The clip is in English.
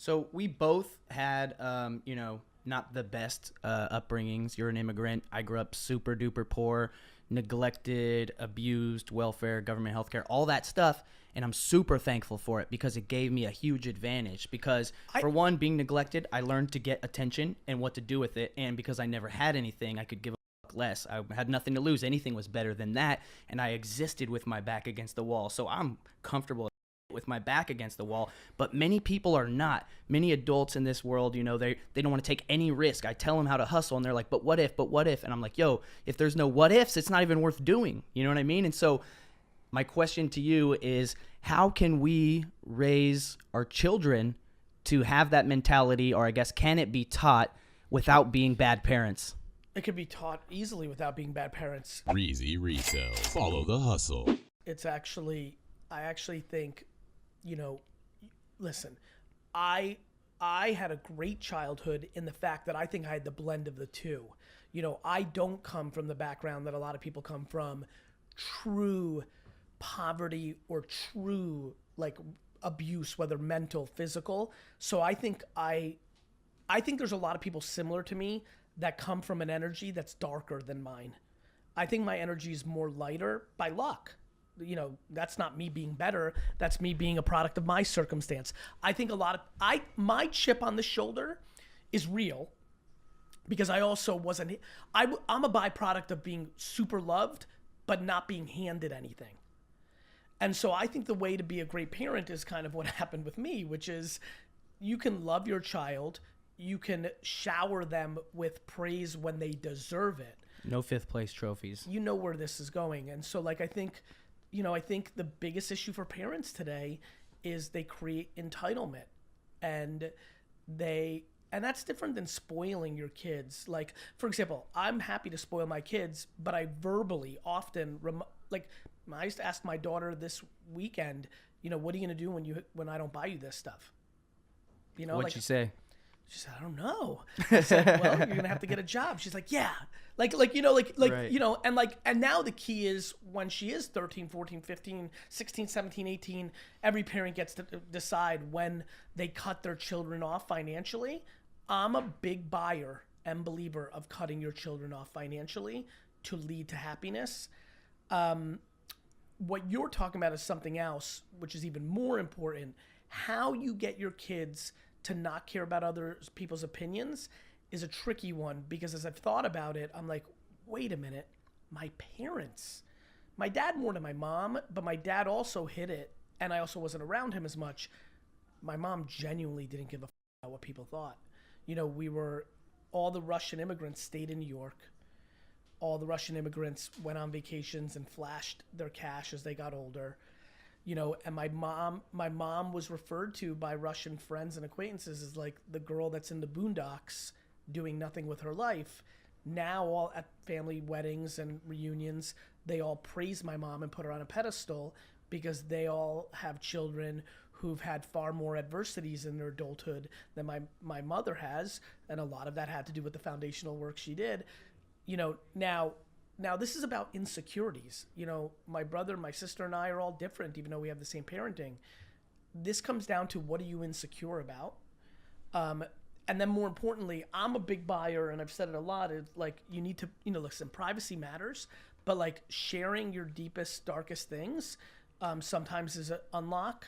So we both had, not the best upbringings. You're an immigrant. I grew up super duper poor, neglected, abused, welfare, government healthcare, all that stuff. And I'm super thankful for it because it gave me a huge advantage. Because, I for one, being neglected, I learned to get attention and what to do with it. And because I never had anything, I could give a fuck less. I had nothing to lose. Anything was better than that. And I existed with my back against the wall. So I'm comfortable with my back against the wall, but many people are not. Many adults in this world, they don't want to take any risk. I tell them how to hustle and they're like, but what if, and I'm like, yo, if there's no what ifs, it's not even worth doing. You know what I mean? And so my question to you is, how can we raise our children to have that mentality, or I guess, can it be taught without being bad parents? It could be taught easily without being bad parents. Reezy Resells. Follow the hustle. It's actually, I actually think, listen, I had a great childhood in the fact that I think I had the blend of the two. I don't come from the background that a lot of people come from, true poverty or true like abuse, whether mental, physical. So I think there's a lot of people similar to me that come from an energy that's darker than mine. I think my energy is more lighter by luck. That's not me being better. That's me being a product of my circumstance. I think my chip on the shoulder is real because I also wasn't, I'm a byproduct of being super loved, but not being handed anything. And so I think the way to be a great parent is kind of what happened with me, which is you can love your child. You can shower them with praise when they deserve it. No fifth place trophies. You know where this is going. And so I think the biggest issue for parents today is they create entitlement, and that's different than spoiling your kids. Like, for example, I'm happy to spoil my kids, but I verbally often, I used to ask my daughter this weekend, what are you going to do when I don't buy you this stuff? What'd she say? She said, I don't know. I said, well, you're going to have to get a job. She's like, yeah. Right. And now the key is when she is 13, 14, 15, 16, 17, 18, every parent gets to decide when they cut their children off financially. I'm a big buyer and believer of cutting your children off financially to lead to happiness. What you're talking about is something else, which is even more important. How you get your kids to not care about other people's opinions is a tricky one, because as I've thought about it, I'm like, wait a minute, my parents, my dad more than my mom, but my dad also hit it, and I also wasn't around him as much. My mom genuinely didn't give a about what people thought. All the Russian immigrants stayed in New York. All the Russian immigrants went on vacations and flashed their cash as they got older. And my mom was referred to by Russian friends and acquaintances as like the girl that's in the boondocks doing nothing with her life. Now all at family weddings and reunions, they all praise my mom and put her on a pedestal because they all have children who've had far more adversities in their adulthood than my mother has. And a lot of that had to do with the foundational work she did. Now this is about insecurities. My brother, my sister, and I are all different, even though we have the same parenting. This comes down to, what are you insecure about? And then more importantly, I'm a big buyer, and I've said it a lot, is like, you need to, listen, privacy matters, but like sharing your deepest, darkest things sometimes is an unlock.